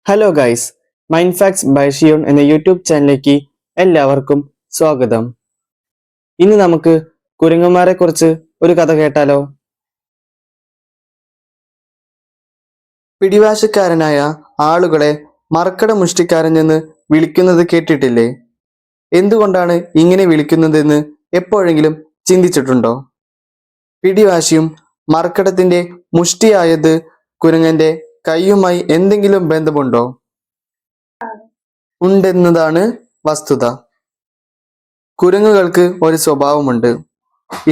Hello guys, mind facts by Shiyon എന്ന YouTube ചാനലിലേക്ക് എല്ലാവർക്കും സ്വാഗതം. ഇന്ന് നമുക്ക് കുരങ്ങന്മാരെ കുറിച്ച് ഒരു കഥ കേട്ടാലോ? പിടിവാശക്കാരനായ ആളുകളെ മർക്കട മുഷ്ടിക്കാരൻ എന്ന് വിളിക്കുന്നത് കേട്ടിട്ടില്ലേ? എന്തുകൊണ്ടാണ് ഇങ്ങനെ വിളിക്കുന്നതെന്ന് എപ്പോഴെങ്കിലും ചിന്തിച്ചിട്ടുണ്ടോ? പിടിവാശിയും മർക്കടത്തിന്റെ മുഷ്ടിയായത് കുരങ്ങന്റെ കൈയുമായി എന്തെങ്കിലും ബന്ധമുണ്ടോ? ഉണ്ടെന്നതാണ് വസ്തുത. കുരങ്ങുകൾക്ക് ഒരു സ്വഭാവമുണ്ട്.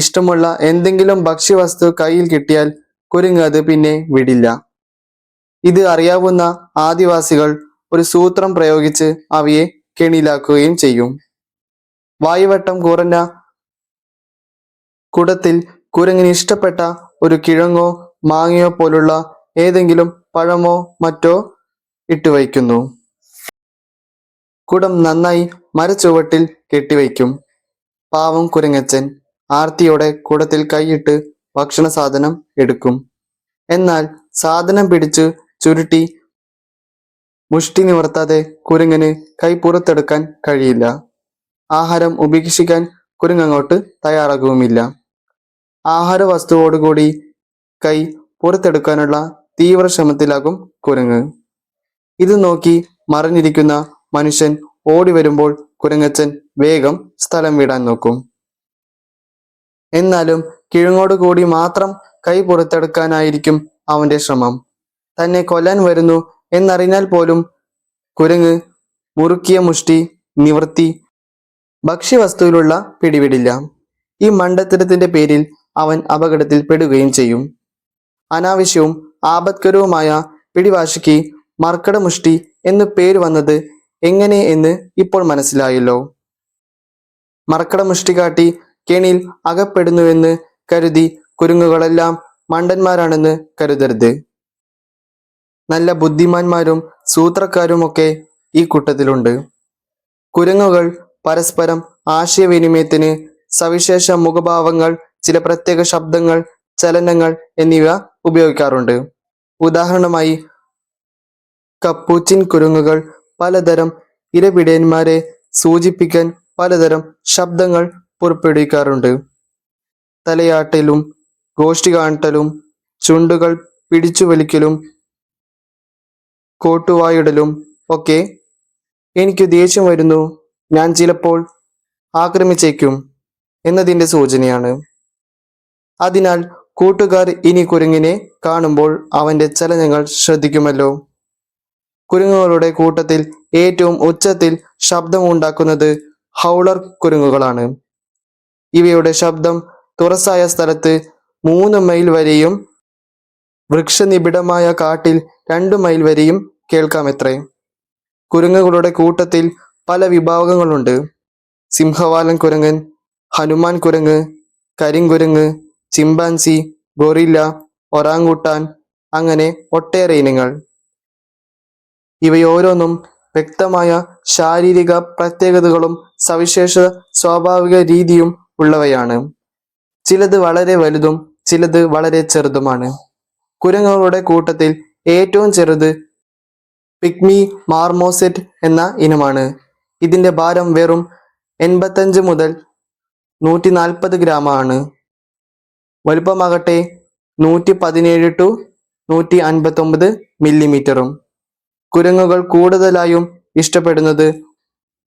ഇഷ്ടമുള്ള എന്തെങ്കിലും ഭക്ഷ്യവസ്തു കയ്യിൽ കിട്ടിയാൽ കുരങ്ങ് അത് പിന്നെ വിടില്ല. ഇത് അറിയാവുന്ന ആദിവാസികൾ ഒരു സൂത്രം പ്രയോഗിച്ച് അവയെ കെണിയിലാക്കുകയും ചെയ്യും. വായുവട്ടം കുറഞ്ഞ കുടത്തിൽ കുരങ്ങിന് ഇഷ്ടപ്പെട്ട ഒരു കിഴങ്ങോ മാങ്ങയോ പോലുള്ള ഏതെങ്കിലും പഴമോ മറ്റോ ഇട്ടുവയ്ക്കുന്നു. കുടം നന്നായി മരച്ചുവട്ടിൽ കെട്ടിവയ്ക്കും. പാവം കുരങ്ങച്ചൻ ആർത്തിയോടെ കുടത്തിൽ കൈയിട്ട് ഭക്ഷണ സാധനം എടുക്കും. എന്നാൽ സാധനം പിടിച്ച് ചുരുട്ടി മുഷ്ടി നിവർത്താതെ കുരങ്ങന് കൈ പുറത്തെടുക്കാൻ കഴിയില്ല. ആഹാരം ഉപേക്ഷിക്കാൻ കുരങ്ങങ്ങോട്ട് തയ്യാറാകുമില്ല. ആഹാര വസ്തുവോടുകൂടി കൈ പുറത്തെടുക്കാനുള്ള തീവ്ര ശ്രമത്തിലാകും കുരങ്ങ്. ഇത് നോക്കി മറിഞ്ഞിരിക്കുന്ന മനുഷ്യൻ ഓടി വരുമ്പോൾ കുരങ്ങച്ചൻ വേഗം സ്ഥലം വിടാൻ നോക്കും. എന്നാലും കിഴങ്ങോടുകൂടി മാത്രം കൈ പുറത്തെടുക്കാനായിരിക്കും അവന്റെ ശ്രമം. തന്നെ കൊല്ലാൻ വരുന്നു എന്നറിഞ്ഞാൽ പോലും കുരങ്ങ് മുറുക്കിയ മുഷ്ടി നിവർത്തി ഭക്ഷ്യവസ്തുവിലുള്ള പിടിവിടില്ല. ഈ മണ്ടത്തരത്തിന്റെ പേരിൽ അവൻ അപകടത്തിൽ പെടുകയും ചെയ്യും. അനാവശ്യവും ആപത്കരവുമായ പിടിവാശിക്ക് മർക്കട മുഷ്ടി എന്നു പേര് വന്നത് എങ്ങനെ എന്ന് ഇപ്പോൾ മനസ്സിലായല്ലോ. മർക്കട മുഷ്ടി കാട്ടി കെണിയിൽ അകപ്പെടുന്നുവെന്ന് കരുതി കുരങ്ങുകളെല്ലാം മണ്ടന്മാരാണെന്ന് കരുതരുത്. നല്ല ബുദ്ധിമാന്മാരും സൂത്രക്കാരുമൊക്കെ ഈ കൂട്ടത്തിലുണ്ട്. കുരങ്ങുകൾ പരസ്പരം ആശയവിനിമയത്തിന് സവിശേഷ മുഖഭാവങ്ങൾ, ചില പ്രത്യേക ശബ്ദങ്ങൾ, ചലനങ്ങൾ എന്നിവ ഉപയോഗിക്കാറുണ്ട്. ഉദാഹരണമായി കപ്പൂച്ചിൻ കുരങ്ങുകൾ പലതരം ഇരപിടിയന്മാരെ സൂചിപ്പിക്കാൻ പലതരം ശബ്ദങ്ങൾ പുറപ്പെടുവിക്കാറുണ്ട്. തലയാട്ടലും ഗോഷ്ടി കാട്ടലും ചുണ്ടുകൾ പിടിച്ചു വലിക്കലും കോട്ടുവായിടലും ഒക്കെ എനിക്ക് ദേഷ്യം വരുന്നു, ഞാൻ ചിലപ്പോൾ ആക്രമിച്ചേക്കും എന്നതിൻ്റെ സൂചനയാണ്. അതിനാൽ കൂട്ടുകാർ ഇനി കുരങ്ങിനെ കാണുമ്പോൾ അവന്റെ ചലനങ്ങൾ ശ്രദ്ധിക്കുമല്ലോ. കുരങ്ങുകളുടെ കൂട്ടത്തിൽ ഏറ്റവും ഉച്ചത്തിൽ ശബ്ദമുണ്ടാക്കുന്നത് ഹൗളർ കുരങ്ങുകളാണ്. ഇവയുടെ ശബ്ദം തുറസായ സ്ഥലത്ത് 3 മൈൽ വരെയും വൃക്ഷനിബിഡമായ കാട്ടിൽ 2 മൈൽ വരെയും കേൾക്കാമെത്രേ. കുരങ്ങുകളുടെ കൂട്ടത്തിൽ പല വിഭാഗങ്ങളുണ്ട്. സിംഹവാലൻ കുരങ്ങൻ, ഹനുമാൻ കുരങ്ങ്, കരിങ്കുരങ്ങ്, ചിമ്പാൻസി, ഗൊറില്ല, ഒറാങ്ങുട്ടാൻ, അങ്ങനെ ഒട്ടേറെ ഇനങ്ങൾ. ഇവയോരോന്നും വ്യക്തമായ ശാരീരിക പ്രത്യേകതകളും സവിശേഷ സ്വാഭാവിക രീതിയും ഉള്ളവയാണ്. ചിലത് വളരെ വലുതും ചിലത് വളരെ ചെറുതുമാണ്. കുരങ്ങുകളുടെ കൂട്ടത്തിൽ ഏറ്റവും ചെറുത് പിഗ്മി മാർമോസെറ്റ് എന്ന ഇനമാണ്. ഇതിന്റെ ഭാരം വെറും 85 മുതൽ 140 ഗ്രാമാണ്. വലുപ്പമാകട്ടെ 117 ടു 159 മില്ലിമീറ്ററും. കുരങ്ങുകൾ കൂടുതലായും ഇഷ്ടപ്പെടുന്നത്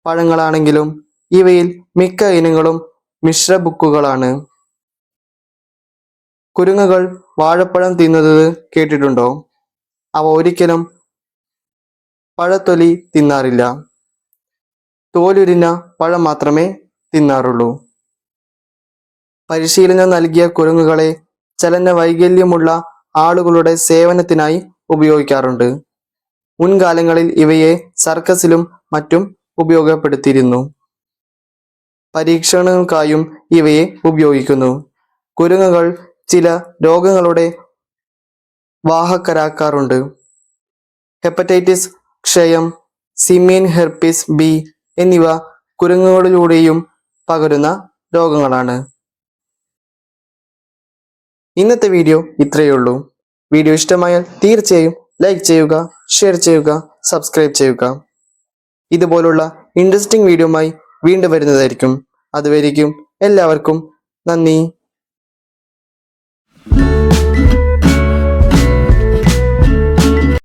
പഴങ്ങളാണെങ്കിലും ഇവയിൽ മിക്ക ഇനങ്ങളും മിശ്രബുക്കുകളാണ്. കുരങ്ങുകൾ വാഴപ്പഴം തിന്നുന്നത് കേട്ടിട്ടുണ്ടോ? അവ ഒരിക്കലും പഴത്തൊലി തിന്നാറില്ല. തോലുരിഞ്ഞ പഴം മാത്രമേ തിന്നാറുള്ളൂ. പരിശീലനം നൽകിയ കുരങ്ങുകളെ ചലന വൈകല്യമുള്ള ആളുകളുടെ സേവനത്തിനായി ഉപയോഗിക്കാറുണ്ട്. മുൻകാലങ്ങളിൽ ഇവയെ സർക്കസിലും മറ്റും ഉപയോഗപ്പെടുത്തിയിരുന്നു. പരീക്ഷണങ്ങൾക്കായും ഇവയെ ഉപയോഗിക്കുന്നു. കുരങ്ങുകൾ ചില രോഗങ്ങളുടെ വാഹകരാക്കാറുണ്ട്. ഹെപ്പറ്റൈറ്റിസ്, ക്ഷയം, സിമിയൻ ഹെർപ്പിസ് ബി എന്നിവ കുരങ്ങുകളിലൂടെയും പകരുന്ന രോഗങ്ങളാണ്. ഇന്നത്തെ വീഡിയോ ഇത്രയേ ഉള്ളൂ. വീഡിയോ ഇഷ്ടമായാൽ തീർച്ചയായും ലൈക്ക് ചെയ്യുക, ഷെയർ ചെയ്യുക, സബ്സ്ക്രൈബ് ചെയ്യുക. ഇതുപോലുള്ള ഇൻട്രസ്റ്റിംഗ് വീഡിയോയുമായി വീണ്ടും വരുന്നതായിരിക്കും. അതുവരേക്കും എല്ലാവർക്കും നന്ദി.